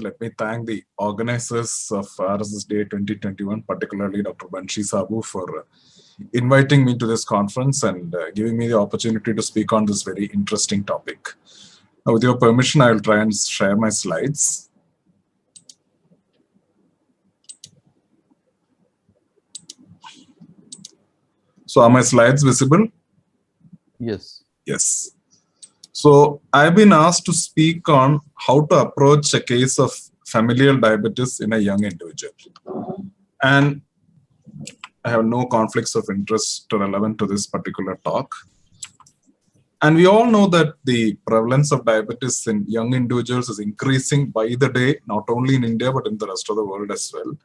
Let me thank the organizers of RSS Day 2021, particularly Dr. Banshi Sabu, for inviting me to this conference and giving me the opportunity to speak on this very interesting topic. Now, with your permission, I will try and share my slides. So, are my slides visible? Yes. Yes. So, I've been asked to speak on how to approach a case of familial diabetes in a young individual. And I have no conflicts of interest relevant to this particular talk. And we all know that the prevalence of diabetes in young individuals is increasing by the day, not only in India, but in the rest of the world as well.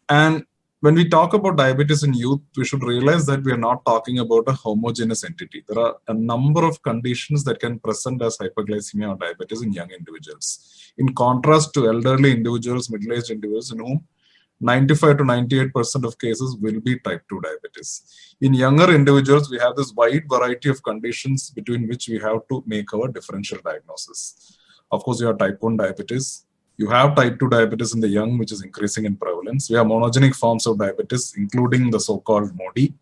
And when we talk about diabetes in youth, we should realize that we are not talking about a homogeneous entity. There are a number of conditions that can present as hyperglycemia or diabetes in young individuals. In contrast to elderly individuals, middle-aged individuals in whom 95 to 98% of cases will be type 2 diabetes. In younger individuals, we have this wide variety of conditions between which we have to make our differential diagnosis. Of course, you have type 1 diabetes. You have type 2 diabetes in the young, which is increasing in prevalence. We have monogenic forms of diabetes, including the so-called MODY.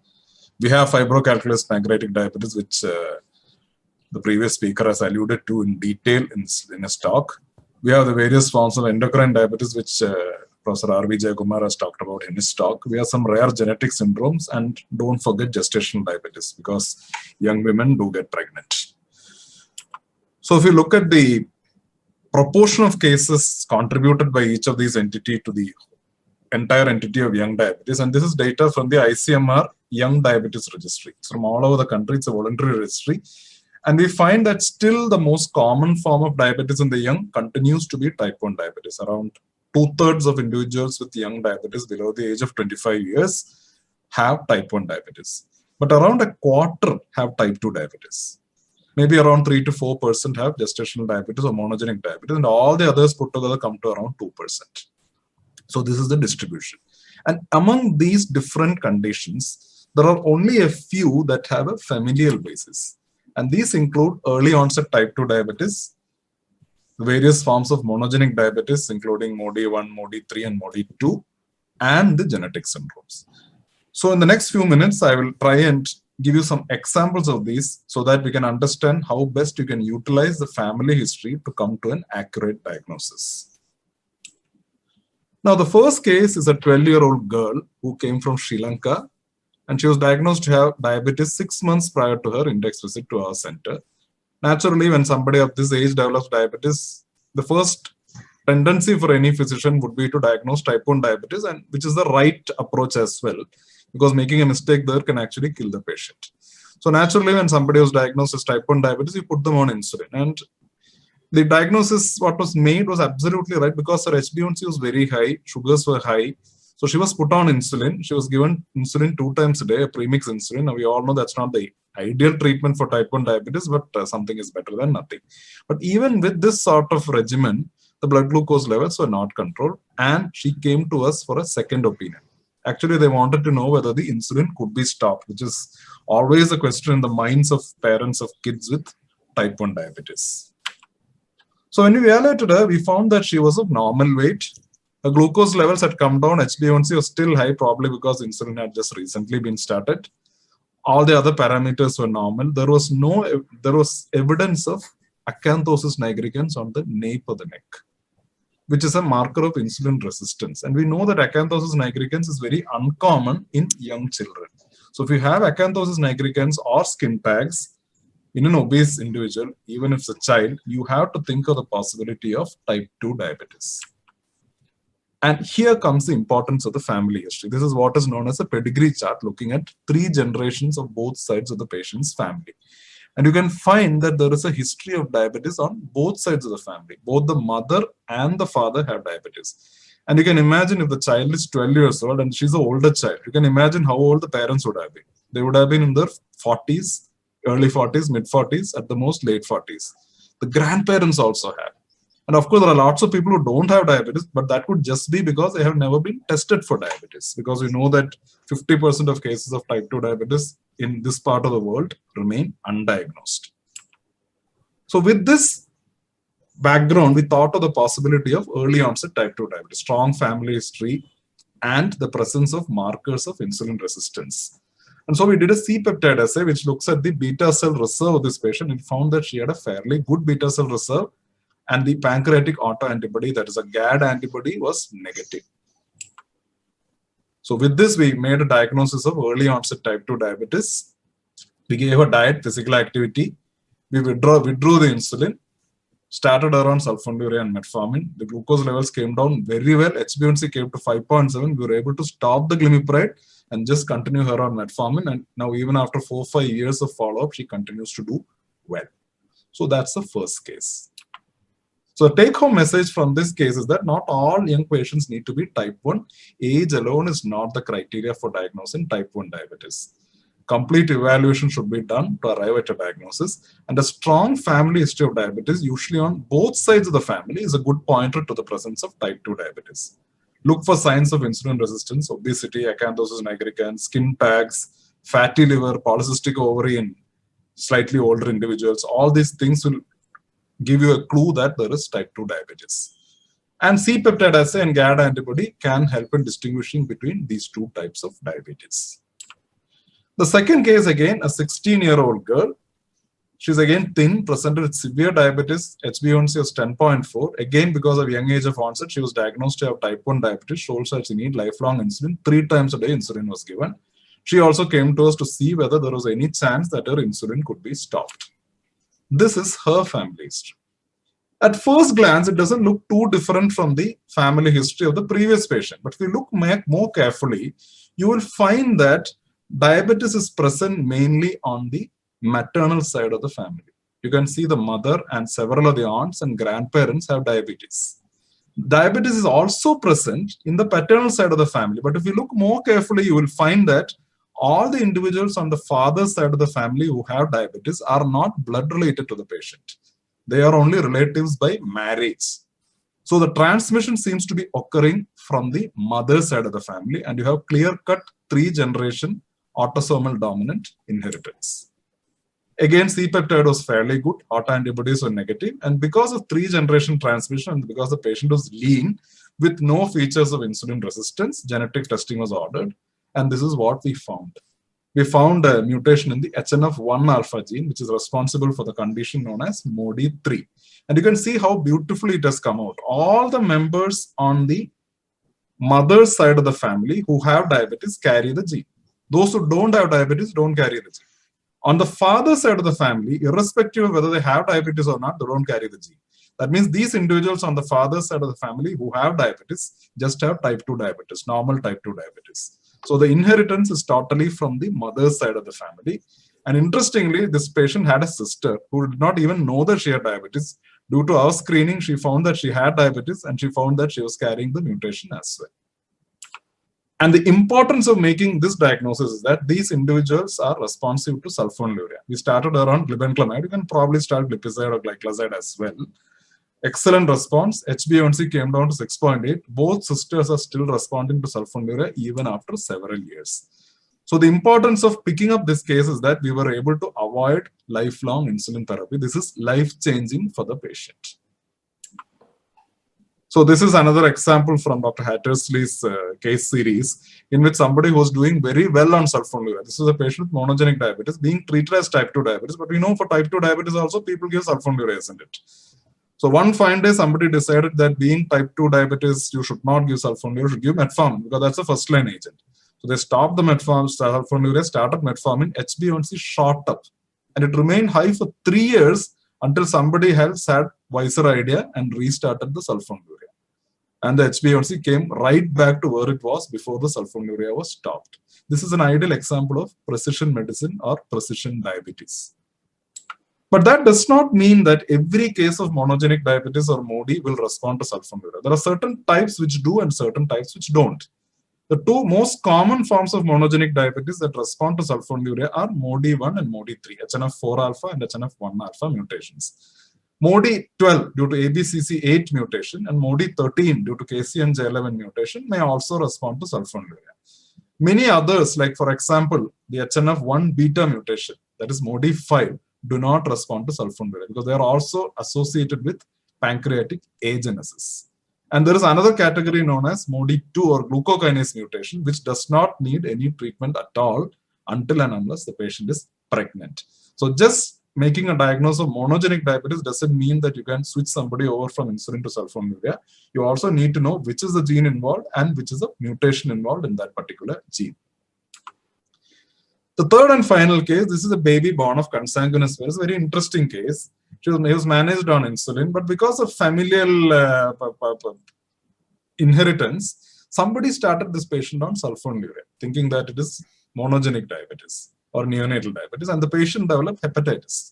We have fibrocalculous pancreatic diabetes, which the previous speaker has alluded to in detail in his talk. We have the various forms of endocrine diabetes, which Professor R.V. Jayakumar has talked about in his talk. We have some rare genetic syndromes, and don't forget gestational diabetes, because young women do get pregnant. So if you look at the proportion of cases contributed by each of these entities to the entire entity of young diabetes, and this is data from the ICMR Young Diabetes Registry. It's from all over the country. It's a voluntary registry. And we find that still the most common form of diabetes in the young continues to be type 1 diabetes. Around 2/3 of individuals with young diabetes below the age of 25 years have type 1 diabetes. But around a quarter have type 2 diabetes. Maybe around 3 to 4% have gestational diabetes or monogenic diabetes, and all the others put together come to around 2%. So this is the distribution. And among these different conditions, there are only a few that have a familial basis. And these include early onset type 2 diabetes, various forms of monogenic diabetes, including MODY1, MODY3, and MODY2, and the genetic syndromes. So in the next few minutes, I will try and give you some examples of these so that we can understand how best you can utilize the family history to come to an accurate diagnosis. Now, the first case is a 12-year-old girl who came from Sri Lanka, and she was diagnosed to have diabetes 6 months prior to her index visit to our center. Naturally, when somebody of this age develops diabetes, the first tendency for any physician would be to diagnose type 1 diabetes, and which is the right approach as well, because making a mistake there can actually kill the patient. So naturally, when somebody was diagnosed as type 1 diabetes, you put them on insulin. And the diagnosis, what was made was absolutely right, because her HbA1c was very high, sugars were high. So she was put on insulin. She was given insulin 2 times a day, a premix insulin. Now we all know that's not the ideal treatment for type 1 diabetes, but something is better than nothing. But even with this sort of regimen, the blood glucose levels were not controlled, and she came to us for a second opinion. Actually, they wanted to know whether the insulin could be stopped, which is always a question in the minds of parents of kids with type 1 diabetes. So when we evaluated her, we found that she was of normal weight. Her glucose levels had come down. HbA1c was still high, probably because insulin had just recently been started. All the other parameters were normal. There was evidence of acanthosis nigricans on the nape of the neck, which is a marker of insulin resistance. And we know that acanthosis nigricans is very uncommon in young children. So if you have acanthosis nigricans or skin tags in an obese individual, even if it's a child, you have to think of the possibility of type 2 diabetes. And here comes the importance of the family history. This is what is known as a pedigree chart, looking at 3 generations of both sides of the patient's family. And you can find that there is a history of diabetes on both sides of the family. Both the mother and the father have diabetes. And you can imagine if the child is 12 years old and she's an older child, you can imagine how old the parents would have been. They would have been in their 40s, early 40s, mid 40s, at the most late 40s. The grandparents also have. And of course, there are lots of people who don't have diabetes, but that could just be because they have never been tested for diabetes. Because we know that 50% of cases of type 2 diabetes in this part of the world remain undiagnosed. So with this background, we thought of the possibility of early onset type 2 diabetes, strong family history, and the presence of markers of insulin resistance. And so we did a C-peptide assay, which looks at the beta cell reserve of this patient, and found that she had a fairly good beta cell reserve, and the pancreatic autoantibody, that is a GAD antibody, was negative. So with this, we made a diagnosis of early onset type 2 diabetes. We gave her diet, physical activity. We withdrew the insulin, started her on sulfonylurea and metformin. The glucose levels came down very well. HbA1c came to 5.7. We were able to stop the glimepiride and just continue her on metformin. And now even after 4 or 5 years of follow-up, she continues to do well. So that's the first case. So the take-home message from this case is that not all young patients need to be type 1. Age alone is not the criteria for diagnosing type 1 diabetes. Complete evaluation should be done to arrive at a diagnosis. And a strong family history of diabetes, usually on both sides of the family, is a good pointer to the presence of type 2 diabetes. Look for signs of insulin resistance, obesity, acanthosis nigricans, skin tags, fatty liver, polycystic ovary in slightly older individuals. All these things will give you a clue that there is type 2 diabetes. And C-peptide assay and GAD antibody can help in distinguishing between these two types of diabetes. The second case, again, a 16-year-old girl. She's again thin, presented with severe diabetes. HbA1c was 10.4. Again, because of young age of onset, she was diagnosed to have type 1 diabetes. She also had to need lifelong insulin. 3 times a day insulin was given. She also came to us to see whether there was any chance that her insulin could be stopped. This is her family history. At first glance, it doesn't look too different from the family history of the previous patient. But if you look more carefully, you will find that diabetes is present mainly on the maternal side of the family. You can see the mother and several of the aunts and grandparents have diabetes. Diabetes is also present in the paternal side of the family. But if you look more carefully, you will find that all the individuals on the father's side of the family who have diabetes are not blood related to the patient. They are only relatives by marriage. So the transmission seems to be occurring from the mother's side of the family, and you have clear-cut 3-generation autosomal dominant inheritance. Again, C-peptide was fairly good, autoantibodies were negative, and because of 3-generation transmission and because the patient was lean with no features of insulin resistance, genetic testing was ordered, and this is what we found. We found a mutation in the HNF1 alpha gene, which is responsible for the condition known as MODY3. And you can see how beautifully it has come out. All the members on the mother's side of the family who have diabetes carry the gene. Those who don't have diabetes don't carry the gene. On the father's side of the family, irrespective of whether they have diabetes or not, they don't carry the gene. That means these individuals on the father's side of the family who have diabetes just have type 2 diabetes, normal type 2 diabetes. So the inheritance is totally from the mother's side of the family. And interestingly, this patient had a sister who did not even know that she had diabetes. Due to our screening, she found that she had diabetes and she found that she was carrying the mutation as well. And the importance of making this diagnosis is that these individuals are responsive to sulfonylurea. We started her on glibenclamide. You can probably start glipizide or glyclazide as well. Excellent response. HbA1c came down to 6.8. Both sisters are still responding to sulfonylurea even after several years. So the importance of picking up this case is that we were able to avoid lifelong insulin therapy. This is life-changing for the patient. So this is another example from Dr. Hattersley's case series in which somebody was doing very well on sulfonylurea. This is a patient with monogenic diabetes being treated as type 2 diabetes. But we know for type 2 diabetes also people give sulfonylurea, isn't it? So one fine day, somebody decided that being type 2 diabetes, you should not give sulfonylurea, you should give metformin because that's a first-line agent. So they stopped the metformin, sulfonylurea, started metformin, HbA1c shot up. And it remained high for 3 years until somebody else had wiser idea and restarted the sulfonylurea. And the HbA1c came right back to where it was before the sulfonylurea was stopped. This is an ideal example of precision medicine or precision diabetes. But that does not mean that every case of monogenic diabetes or MODY will respond to sulfonylurea. There are certain types which do and certain types which don't. The two most common forms of monogenic diabetes that respond to sulfonylurea are MODY1 and MODY3, HNF4 alpha and HNF1 alpha mutations. MODY12 due to ABCC8 mutation and MODY13 due to KCNJ11 mutation may also respond to sulfonylurea. Many others, like for example, the HNF1 beta mutation, that is MODY5, do not respond to sulfonylurea because they are also associated with pancreatic agenesis. And there is another category known as MODY2 or glucokinase mutation, which does not need any treatment at all until and unless the patient is pregnant. So just making a diagnosis of monogenic diabetes doesn't mean that you can switch somebody over from insulin to sulfonylurea. You also need to know which is the gene involved and which is the mutation involved in that particular gene. The third and final case, this is a baby born of consanguineous virus, very interesting case. He was managed on insulin, but because of familial inheritance, somebody started this patient on sulfonylurea, thinking that it is monogenic diabetes or neonatal diabetes, and the patient developed hepatitis.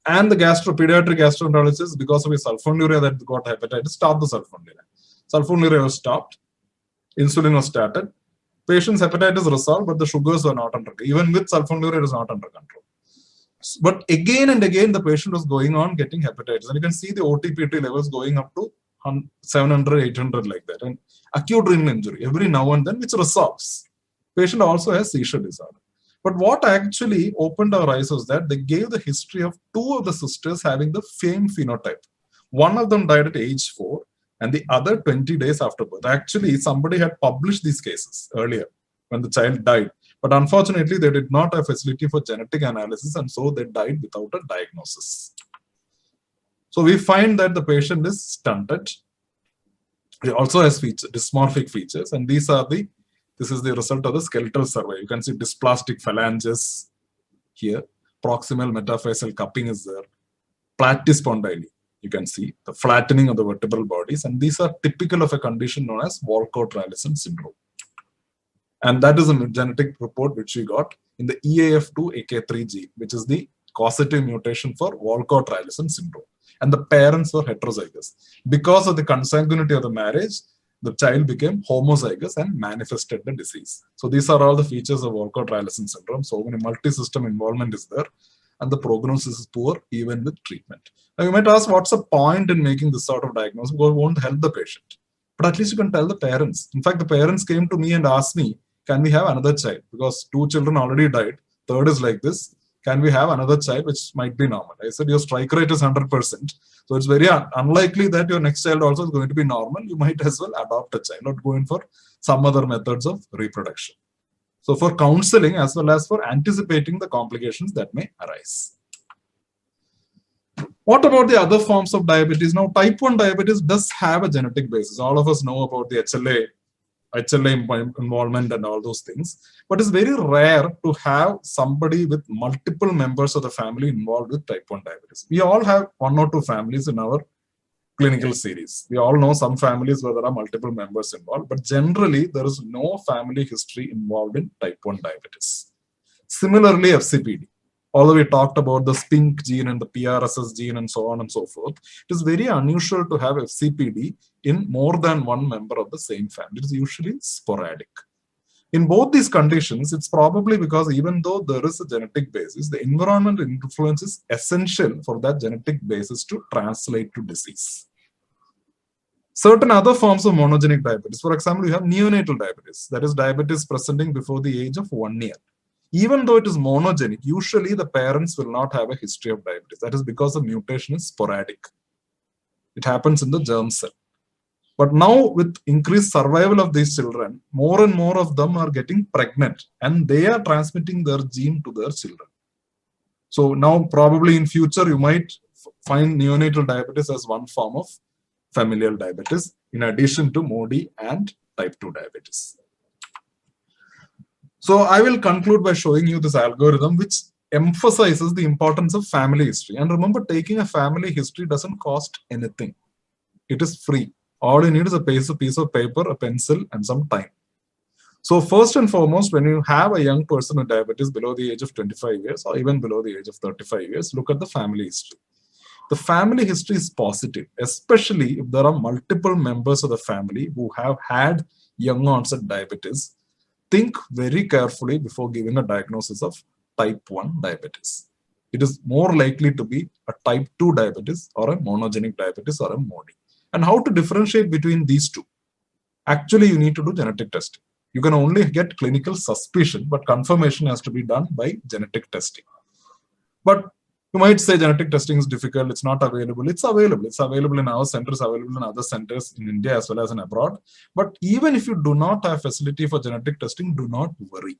And the pediatric gastroenterologist, because of his sulfonylurea that got hepatitis, stopped the sulfonylurea. Sulfonylurea was stopped, insulin was started, patient's hepatitis resolved, but the sugars were not under control. Even with sulfonylurea, it is not under control. But again and again, the patient was going on getting hepatitis. And you can see the OTPT levels going up to 700, 800 like that. And acute renal injury every now and then, which resolves. Patient also has seizure disorder. But what actually opened our eyes was that they gave the history of two of the sisters having the same phenotype. One of them died at age 4 and the other 20 days after birth. Actually, somebody had published these cases earlier when the child died. But unfortunately, they did not have facility for genetic analysis, and so they died without a diagnosis. So we find that the patient is stunted. He also has dysmorphic features, and this is the result of the skeletal survey. You can see dysplastic phalanges here. Proximal metaphyseal cupping is there. Platyspondyly, you can see the flattening of the vertebral bodies, and these are typical of a condition known as Walcott-Rallison syndrome. And that is a genetic report which we got in the EAF2AK3 gene, which is the causative mutation for Walcott-Rallison syndrome. And the parents were heterozygous. Because of the consanguinity of the marriage, the child became homozygous and manifested the disease. So these are all the features of Walcott-Rallison syndrome. So many multi-system involvement is there, and the prognosis is poor even with treatment. Now you might ask, what's the point in making this sort of diagnosis? Because it won't help the patient. But at least you can tell the parents. In fact, the parents came to me and asked me, can we have another child? Because 2 children already died. Third is like this. Can we have another child which might be normal? I said, your strike rate is 100%. So it's very unlikely that your next child also is going to be normal. You might as well adopt a child, not go in for some other methods of reproduction. So for counseling as well as for anticipating the complications that may arise. What about the other forms of diabetes? Now, type 1 diabetes does have a genetic basis. All of us know about the HLA involvement and all those things. But it's very rare to have somebody with multiple members of the family involved with type 1 diabetes. We all have 1 or 2 families in our clinical series. We all know some families where there are multiple members involved, but generally there is no family history involved in type 1 diabetes. Similarly, FCPD. Although we talked about the SPINK gene and the PRSS gene and so on and so forth, it is very unusual to have FCPD in more than 1 member of the same family. It is usually sporadic. In both these conditions, it's probably because even though there is a genetic basis, the environmental influence is essential for that genetic basis to translate to disease. Certain other forms of monogenic diabetes, for example, you have neonatal diabetes, that is diabetes presenting before the age of 1 year. Even though it is monogenic, usually the parents will not have a history of diabetes. That is because the mutation is sporadic. It happens in the germ cell. But now with increased survival of these children, more and more of them are getting pregnant and they are transmitting their gene to their children. So now probably in future, you might find neonatal diabetes as one form of familial diabetes in addition to MODY and type 2 diabetes. So I will conclude by showing you this algorithm which emphasizes the importance of family history. And remember, taking a family history doesn't cost anything. It is free. All you need is a piece of paper, a pencil, and some time. So first and foremost, when you have a young person with diabetes below the age of 25 years or even below the age of 35 years, look at the family history. The family history is positive, especially if there are multiple members of the family who have had young onset diabetes. Think very carefully before giving a diagnosis of type 1 diabetes. It is more likely to be a type 2 diabetes or a monogenic diabetes or a MODY. And how to differentiate between these two? Actually, you need to do genetic testing. You can only get clinical suspicion, but confirmation has to be done by genetic testing. But You might say genetic testing is difficult, it's not available. It's available. It's available in our centers, available in other centers in India as well as in abroad. But even if you do not have facility for genetic testing, do not worry.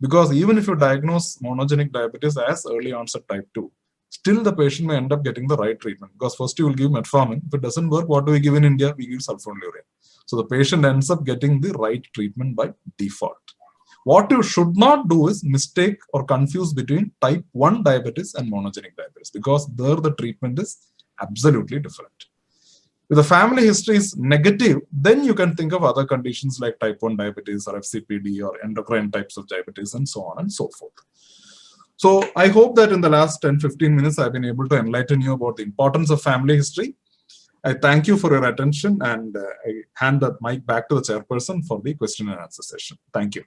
Because even if you diagnose monogenic diabetes as early onset type 2, still the patient may end up getting the right treatment. Because first you will give metformin. If it doesn't work, what do we give in India? We give sulfonylurea. So the patient ends up getting the right treatment by default. What you should not do is mistake or confuse between type 1 diabetes and monogenic diabetes, because there the treatment is absolutely different. If the family history is negative, then you can think of other conditions like type 1 diabetes or FCPD or endocrine types of diabetes and so on and so forth. So I hope that in the last 10-15 minutes, I've been able to enlighten you about the importance of family history. I thank you for your attention, and I hand the mic back to the chairperson for the question and answer session. Thank you.